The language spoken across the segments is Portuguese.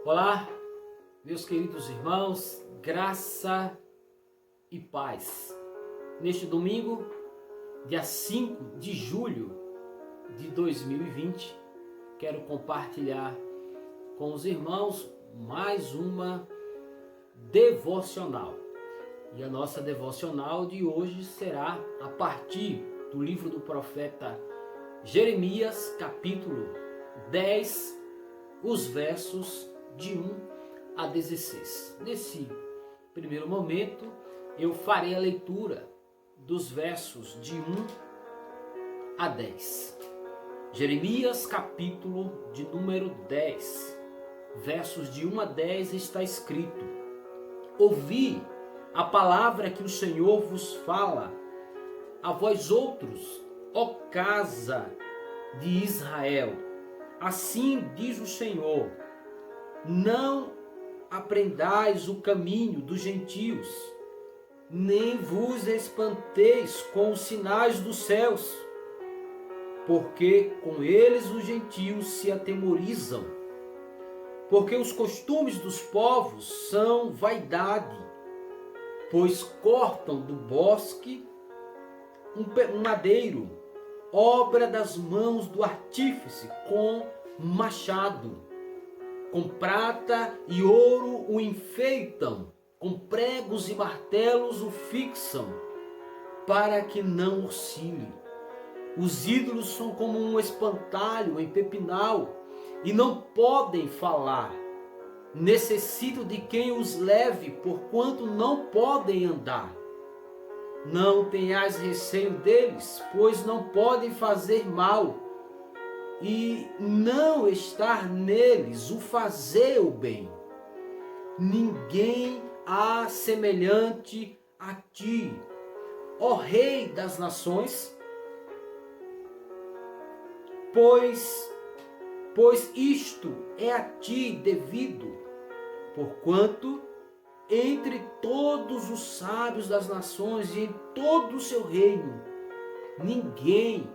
Olá, meus queridos irmãos, graça e paz. Neste domingo, dia 5 de julho de 2020, quero compartilhar com os irmãos mais uma devocional. E a nossa devocional de hoje será a partir do livro do profeta Jeremias, capítulo 10, os versos de 1 a 16. Nesse primeiro momento, eu farei a leitura dos versos de 1 a 10. Jeremias, capítulo de número 10, versos de 1 a 10, está escrito: Ouvi a palavra que o Senhor vos fala, a vós outros, ó casa de Israel. Assim diz o Senhor: não aprendais o caminho dos gentios, nem vos espanteis com os sinais dos céus, porque com eles os gentios se atemorizam. Porque os costumes dos povos são vaidade, pois cortam do bosque um madeiro, obra das mãos do artífice, com machado. Com prata e ouro o enfeitam, com pregos e martelos o fixam, para que não oscile. Os ídolos são como um espantalho em pepinal, e não podem falar. Necessitam de quem os leve, porquanto não podem andar. Não tenhais receio deles, pois não podem fazer mal, e não estar neles o fazer o bem. Ninguém há semelhante a ti, ó Rei das nações, pois isto é a ti devido, porquanto entre todos os sábios das nações e em todo o seu reino, ninguém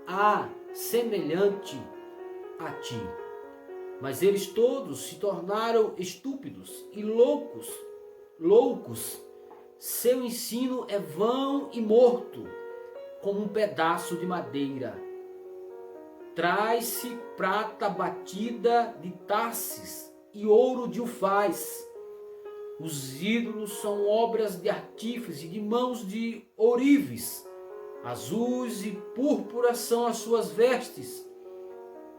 há semelhante a ti. Mas eles todos se tornaram estúpidos e loucos. Seu ensino é vão e morto, como um pedaço de madeira. Traz-se prata batida de Tarsis e ouro de Ufaz. Os ídolos são obras de artífice, de mãos de ourives. Azuis e púrpura são as suas vestes.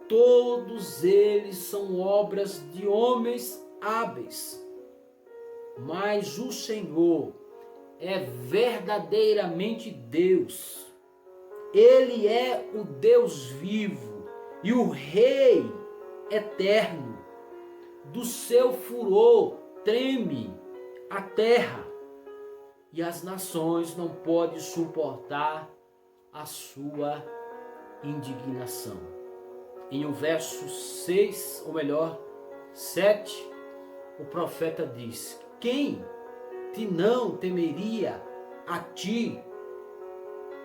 Todos eles são obras de homens hábeis. Mas o Senhor é verdadeiramente Deus. Ele é o Deus vivo e o Rei eterno. Do seu furor treme a terra, e as nações não podem suportar a sua indignação. Em o verso 6, ou melhor, 7, o profeta diz: quem te não temeria a ti,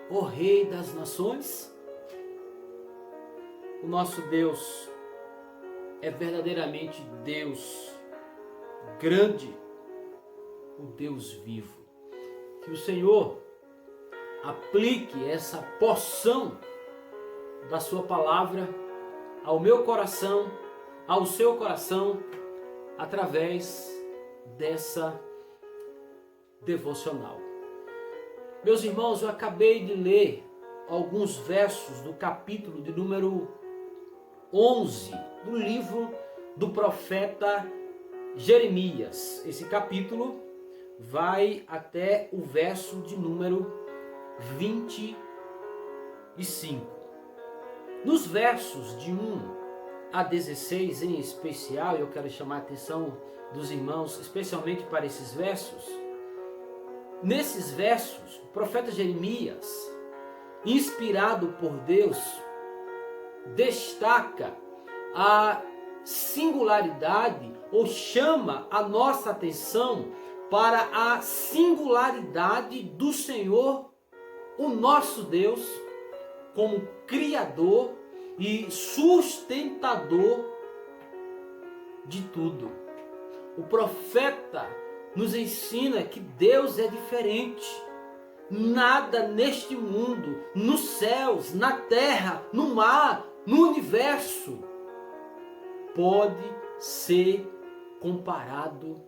ó Rei das nações? O nosso Deus é verdadeiramente Deus grande, o Deus vivo. Que o Senhor aplique essa porção da sua palavra ao meu coração, ao seu coração, através dessa devocional. Meus irmãos, eu acabei de ler alguns versos do capítulo de número 11 do livro do profeta Jeremias. Esse capítulo vai até o verso de número 25. Nos versos de 1 a 16 em especial, eu quero chamar a atenção dos irmãos especialmente para esses versos. Nesses versos, o profeta Jeremias, inspirado por Deus, destaca a singularidade ou chama a nossa atenção para a singularidade do Senhor, o nosso Deus, como Criador e sustentador de tudo. O profeta nos ensina que Deus é diferente. Nada neste mundo, nos céus, na terra, no mar, no universo, pode ser comparado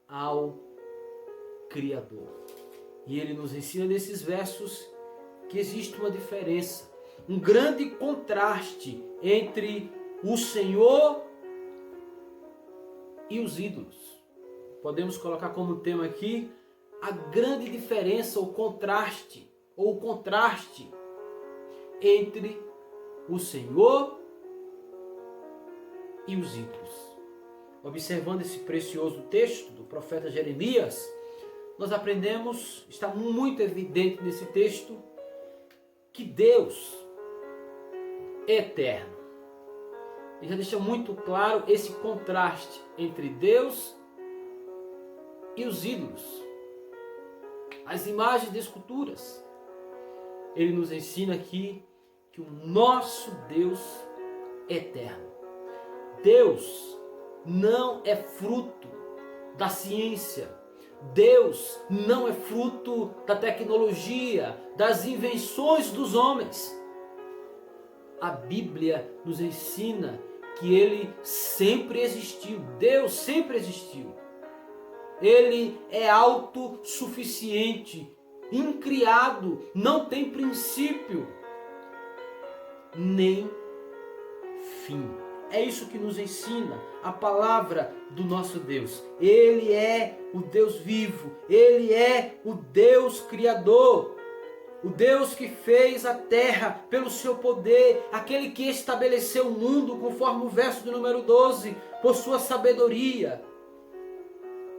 ao Criador. E ele nos ensina nesses versos que existe uma diferença, um grande contraste entre o Senhor e os ídolos. Podemos colocar como tema aqui a grande diferença, o contraste entre o Senhor e os ídolos. Observando esse precioso texto do profeta Jeremias, nós aprendemos, está muito evidente nesse texto, que Deus é eterno. Ele já deixa muito claro esse contraste entre Deus e os ídolos, as imagens de esculturas. Ele nos ensina aqui que o nosso Deus é eterno. Deus não é fruto da ciência. Deus não é fruto da tecnologia, das invenções dos homens. A Bíblia nos ensina que Ele sempre existiu. Deus sempre existiu. Ele é autossuficiente, incriado, não tem princípio, nem fim. É isso que nos ensina a palavra do nosso Deus. Ele é o Deus vivo, Ele é o Deus Criador, o Deus que fez a terra pelo seu poder, aquele que estabeleceu o mundo, conforme o verso do número 12, por sua sabedoria,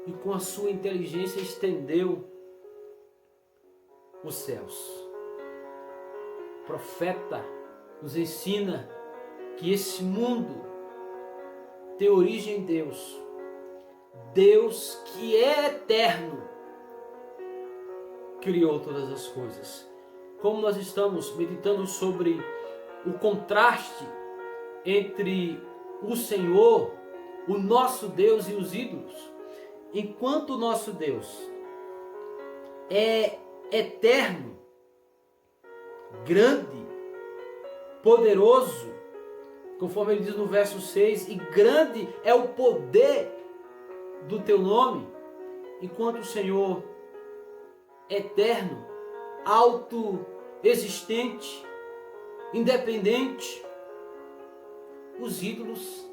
e com a sua inteligência estendeu os céus. O profeta nos ensina que esse mundo tem origem em Deus. Deus que é eterno criou todas as coisas. Como nós estamos meditando sobre o contraste entre o Senhor, o nosso Deus e os ídolos, enquanto o nosso Deus é eterno, grande, poderoso, conforme ele diz no verso 6, e grande é o poder do teu nome, enquanto o Senhor é eterno, autoexistente, independente, os ídolos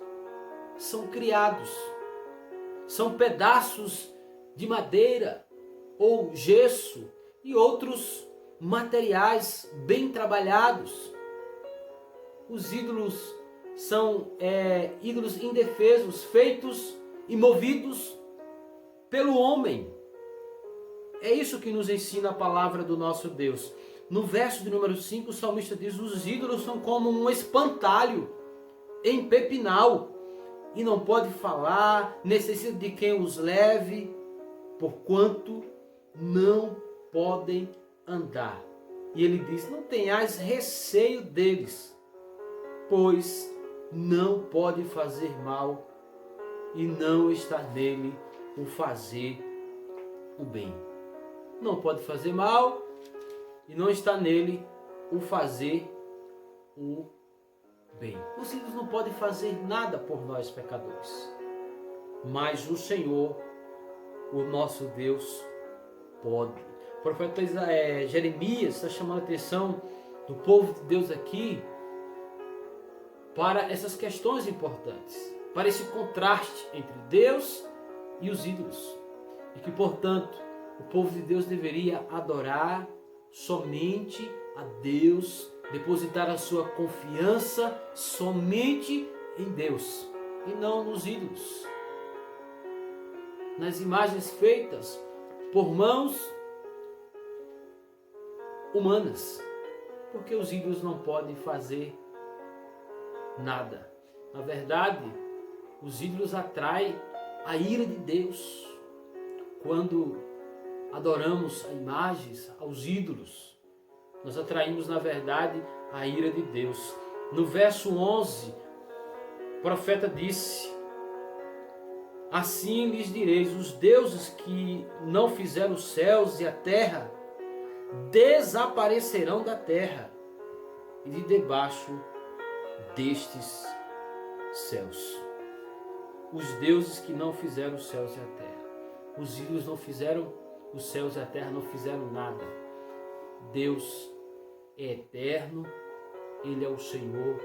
são criados, são pedaços de madeira ou gesso e outros materiais bem trabalhados. Os ídolos são ídolos indefesos, feitos e movidos pelo homem. É isso que nos ensina a palavra do nosso Deus. No verso de número 5, o salmista diz: os ídolos são como um espantalho em pepinal, e não pode falar, necessita de quem os leve, porquanto não podem andar. E ele diz: não tenhais receio deles, pois não pode fazer mal, e não está nele o fazer o bem. Não pode fazer mal, e não está nele o fazer o bem. Os ídolos não podem fazer nada por nós pecadores, mas o Senhor, o nosso Deus, pode. O profeta Jeremias está chamando a atenção do povo de Deus aqui para essas questões importantes, para esse contraste entre Deus e os ídolos, e que, portanto, o povo de Deus deveria adorar somente a Deus, depositar a sua confiança somente em Deus e não nos ídolos, nas imagens feitas por mãos humanas, porque os ídolos não podem fazer nada. Na verdade, os ídolos atraem a ira de Deus. Quando adoramos a imagens, aos ídolos, nós atraímos, na verdade, a ira de Deus. No verso 11, o profeta disse Assim lhes direis: os deuses que não fizeram os céus e a terra desaparecerão da terra e de debaixo destes céus. Os deuses que não fizeram os céus e a terra. Os ídolos não fizeram os céus e a terra, não fizeram nada. Deus é eterno, Ele é o Senhor,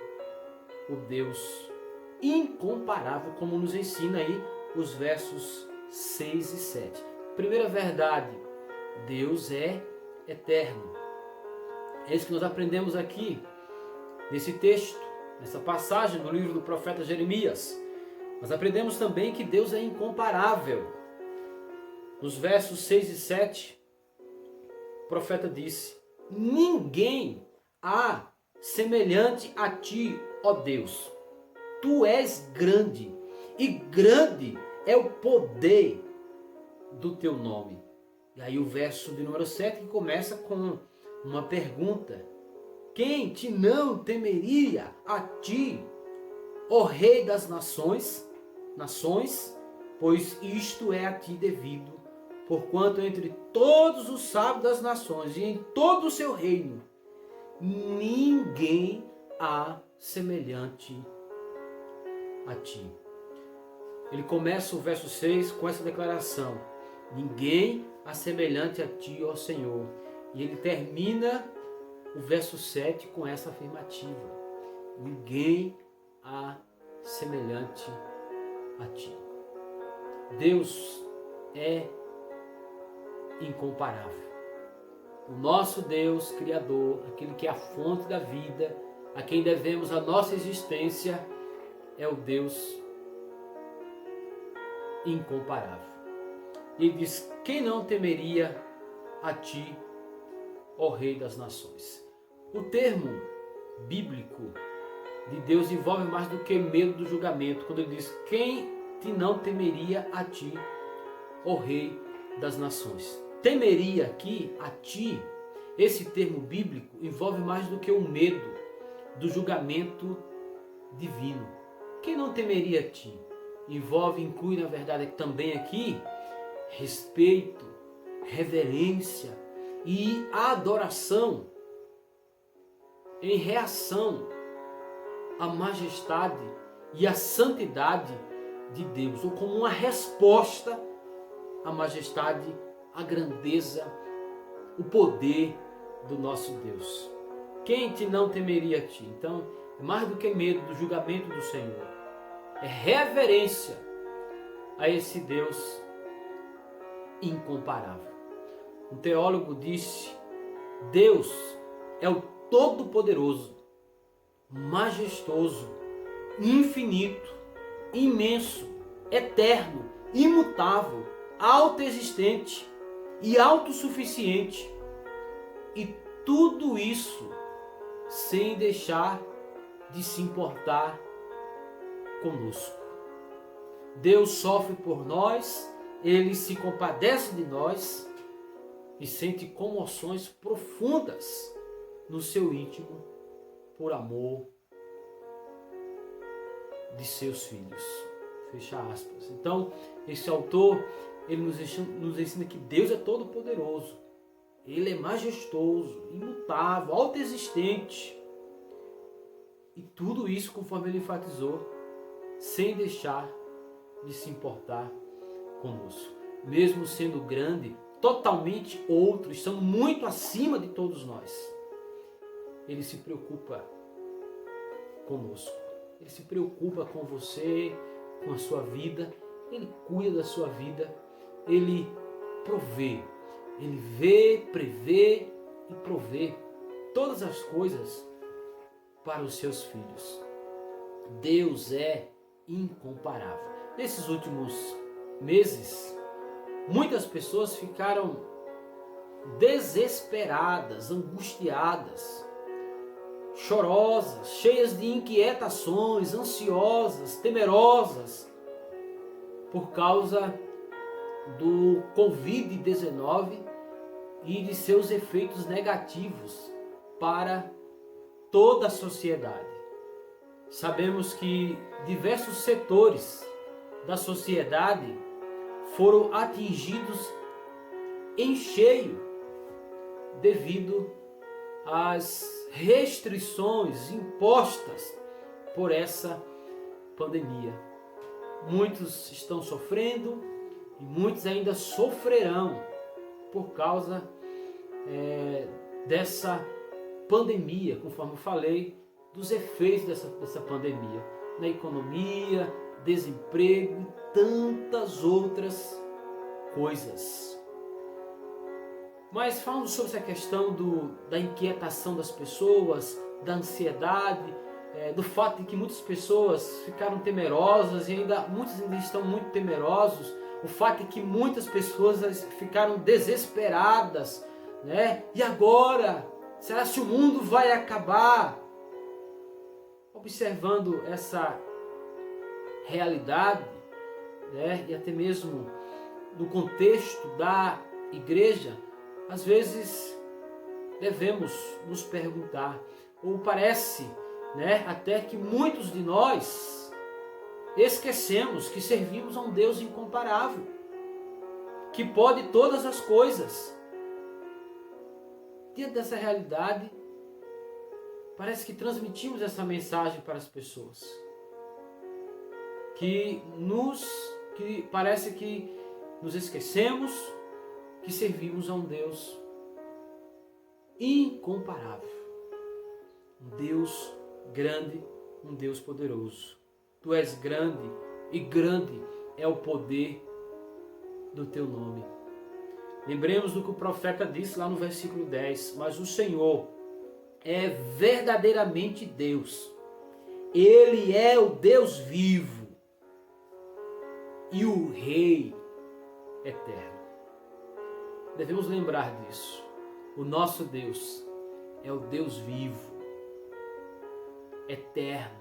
o Deus incomparável, como nos ensina aí os versos 6 e 7. Primeira verdade, Deus é eterno. É isso que nós aprendemos aqui, nesse texto, nessa passagem do livro do profeta Jeremias. Nós aprendemos também que Deus é incomparável. Nos versos 6 e 7, o profeta disse: ninguém há semelhante a ti, ó Deus. Tu és grande, e grande é o poder do teu nome. E aí o verso de número 7 que começa com uma pergunta: quem te não temeria a ti, ó Rei das nações, pois isto é a ti devido, porquanto entre todos os sábios das nações e em todo o seu reino, ninguém há semelhante a ti. Ele começa o verso 6 com essa declaração: ninguém há semelhante a ti, ó Senhor. E ele termina o verso 7 com essa afirmativa: ninguém há semelhante a ti. Deus é incomparável. O nosso Deus Criador, aquele que é a fonte da vida, a quem devemos a nossa existência, é o Deus incomparável. Ele diz: quem não temeria a ti, ó Rei das nações? O termo bíblico de Deus envolve mais do que medo do julgamento, quando ele diz: quem te não temeria a ti, ó Rei das nações? Temeria aqui a ti, esse termo bíblico envolve mais do que o medo do julgamento divino. Quem não temeria a ti? Inclui na verdade também aqui respeito, reverência e adoração em reação à majestade e à santidade de Deus, ou como uma resposta à majestade, à grandeza, o poder do nosso Deus. Quem te não temeria a ti? Então, é mais do que medo do julgamento do Senhor, é reverência a esse Deus incomparável. Um teólogo disse: Deus é o Todo-Poderoso, majestoso, infinito, imenso, eterno, imutável, autoexistente e autossuficiente. E tudo isso sem deixar de se importar conosco. Deus sofre por nós, Ele se compadece de nós e sente comoções profundas no seu íntimo por amor de seus filhos. Fecha aspas. Então, esse autor, ele nos ensina que Deus é todo poderoso. Ele é majestoso, imutável, autoexistente. E tudo isso, conforme ele enfatizou, sem deixar de se importar conosco. Mesmo sendo grande, totalmente outro, estando muito acima de todos nós, Ele se preocupa conosco. Ele se preocupa com você, com a sua vida. Ele cuida da sua vida. Ele provê. Ele vê, prevê e provê todas as coisas para os seus filhos. Deus é incomparável. Nesses últimos meses, muitas pessoas ficaram desesperadas, angustiadas, chorosas, cheias de inquietações, ansiosas, temerosas, por causa do Covid-19 e de seus efeitos negativos para toda a sociedade. Sabemos que diversos setores da sociedade foram atingidos em cheio devido às restrições impostas por essa pandemia. Muitos estão sofrendo e muitos ainda sofrerão por causa dessa pandemia, conforme eu falei, dos efeitos dessa pandemia na economia, desemprego e tantas outras coisas. Mas falando sobre essa questão da inquietação das pessoas, da ansiedade, do fato de que muitas pessoas ficaram temerosas e muitos ainda estão muito temerosos, o fato de que muitas pessoas ficaram desesperadas, né? E agora? Será que o mundo vai acabar? Observando essa realidade, né? E até mesmo no contexto da igreja, às vezes devemos nos perguntar, ou parece, né, até que muitos de nós esquecemos que servimos a um Deus incomparável, que pode todas as coisas. Diante dessa realidade, parece que transmitimos essa mensagem para as pessoas, que parece que nos esquecemos que servimos a um Deus incomparável, um Deus grande, um Deus poderoso. Tu és grande e grande é o poder do teu nome. Lembremos do que o profeta disse lá no versículo 10, mas o Senhor é verdadeiramente Deus. Ele é o Deus vivo e o Rei eterno. Devemos lembrar disso. O nosso Deus é o Deus vivo, eterno,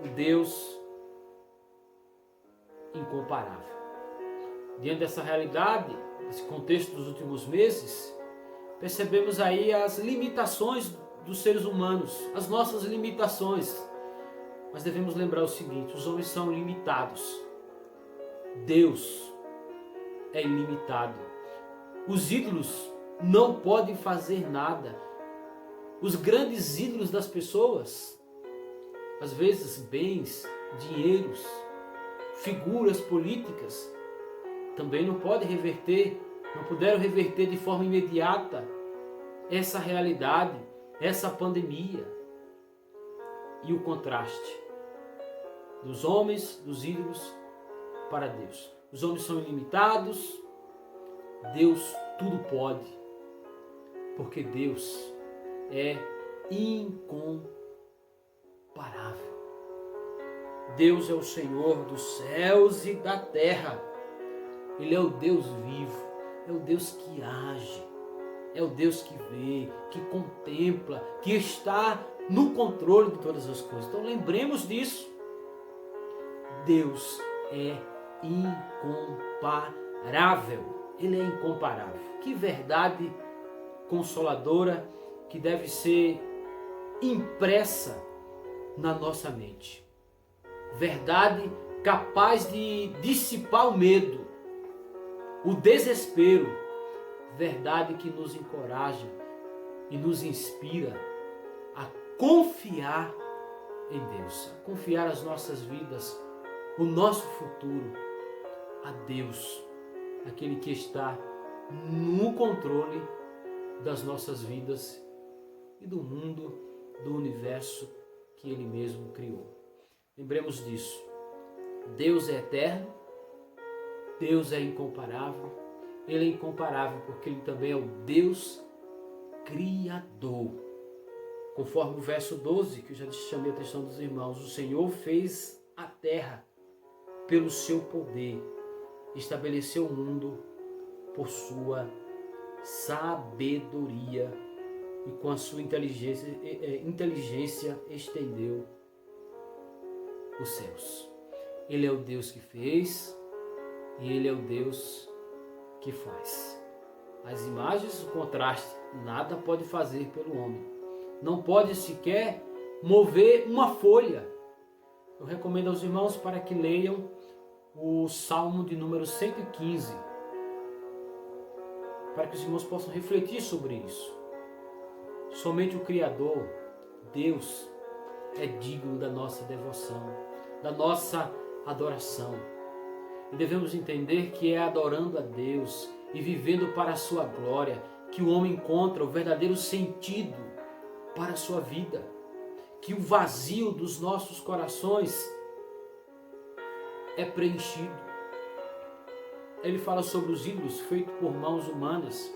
o Deus incomparável. Diante dessa realidade, desse contexto dos últimos meses, percebemos aí as limitações dos seres humanos, as nossas limitações. Mas devemos lembrar o seguinte: os homens são limitados. Deus é ilimitado. Os ídolos não podem fazer nada. Os grandes ídolos das pessoas, às vezes bens, dinheiros, figuras políticas, também não puderam reverter de forma imediata essa realidade, essa pandemia. E o contraste dos homens, dos ídolos para Deus. Os homens são ilimitados, Deus tudo pode, porque Deus é incomparável. Deus é o Senhor dos céus e da terra. Ele é o Deus vivo, é o Deus que age, é o Deus que vê, que contempla, que está no controle de todas as coisas. Então lembremos disso. Deus é incomparável. Ele é incomparável. Que verdade consoladora que deve ser impressa na nossa mente. Verdade capaz de dissipar o medo, o desespero. Verdade que nos encoraja e nos inspira a confiar em Deus, a confiar as nossas vidas, o nosso futuro a Deus, aquele que está no controle das nossas vidas e do mundo, do universo que Ele mesmo criou. Lembremos disso. Deus é eterno, Deus é incomparável. Ele é incomparável porque Ele também é o Deus Criador. Conforme o verso 12, que eu já chamei a atenção dos irmãos, o Senhor fez a terra pelo seu poder, estabeleceu o mundo por sua sabedoria e com a sua inteligência estendeu os céus. Ele é o Deus que fez e Ele é o Deus que faz. As imagens, o contraste, nada pode fazer pelo homem. Não pode sequer mover uma folha. eu recomendo aos irmãos para que leiam o Salmo de número 115, para que os irmãos possam refletir sobre isso. Somente o Criador, Deus, é digno da nossa devoção, da nossa adoração. E devemos entender que é adorando a Deus e vivendo para a sua glória que o homem encontra o verdadeiro sentido para a sua vida, que o vazio dos nossos corações é preenchido. Ele fala sobre os ídolos feitos por mãos humanas,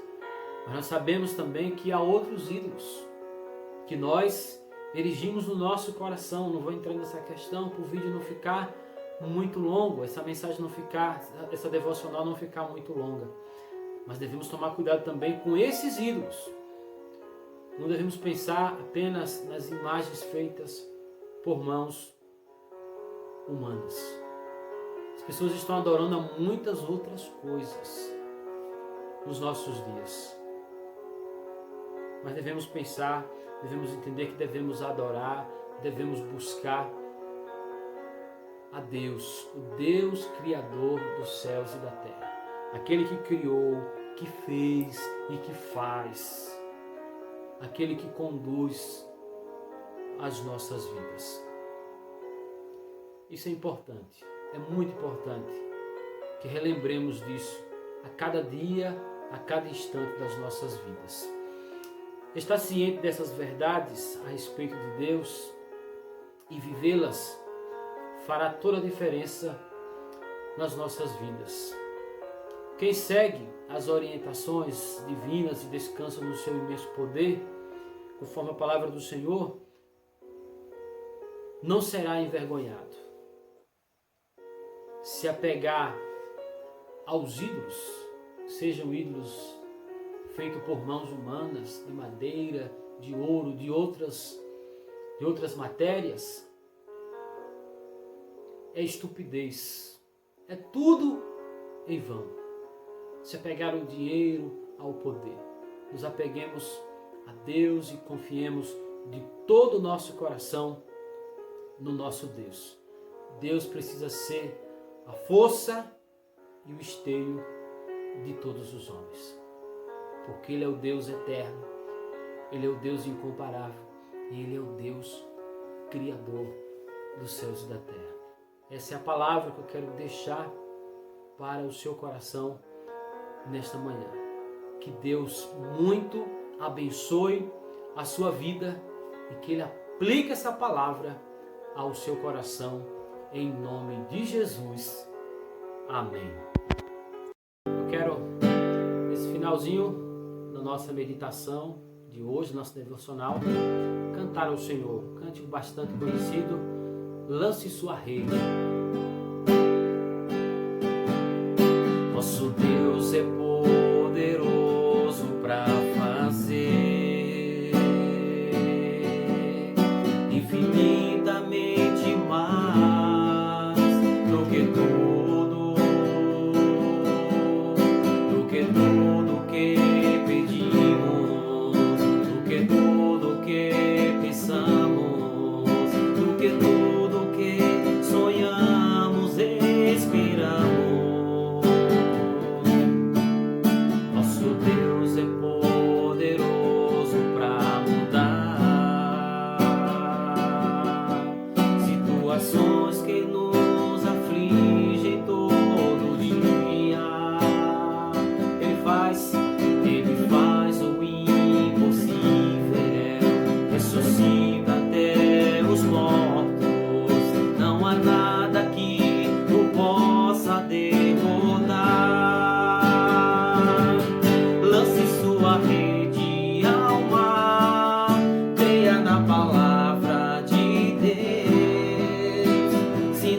mas nós sabemos também que há outros ídolos que nós erigimos no nosso coração. Não vou entrar nessa questão para o vídeo não ficar muito longo, essa mensagem não ficar, essa devocional não ficar muito longa. Mas devemos tomar cuidado também com esses ídolos. Não devemos pensar apenas nas imagens feitas por mãos humanas. As pessoas estão adorando a muitas outras coisas nos nossos dias. Mas devemos pensar, devemos entender que devemos adorar, devemos buscar a Deus, o Deus Criador dos céus e da terra. Aquele que criou, que fez e que faz. Aquele que conduz as nossas vidas. Isso é importante, é muito importante que relembremos disso a cada dia, a cada instante das nossas vidas. Estar ciente dessas verdades a respeito de Deus e vivê-las fará toda a diferença nas nossas vidas. Quem segue as orientações divinas e descansa no seu imenso poder, conforme a palavra do Senhor, não será envergonhado. Se apegar aos ídolos, sejam ídolos feitos por mãos humanas, de madeira, de ouro, de outras matérias, é estupidez. É tudo em vão. Se apegar ao dinheiro, ao poder. Nos apeguemos a Deus e confiemos de todo o nosso coração no nosso Deus. Deus precisa ser a força e o esteio de todos os homens. Porque Ele é o Deus eterno, Ele é o Deus incomparável e Ele é o Deus Criador dos céus e da terra. Essa é a palavra que eu quero deixar para o seu coração nesta manhã. Que Deus muito abençoe a sua vida e que Ele aplique essa palavra ao seu coração em nome de Jesus. Amém. Eu quero, nesse finalzinho da nossa meditação de hoje, nosso devocional, cantar ao Senhor. Um cântico bastante conhecido, Lance Sua Rede. Nosso Deus é poderoso para fazer infinitamente mais do que tudo que pedimos, do que tudo que pensamos, do que tudo que sonhamos e esperamos. Deus é poderoso para mudar situações que nos afligem todo dia. Ele faz o impossível, ressuscita até os mortos. Não há nada que o possa derrotar. Sua rede ao mar, creia na palavra de Deus. Se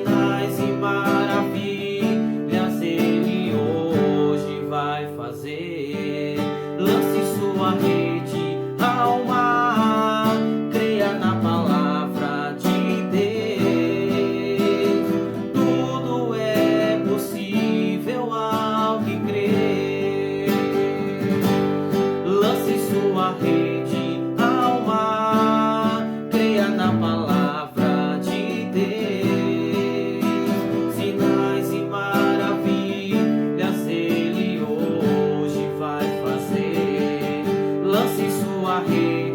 barreira.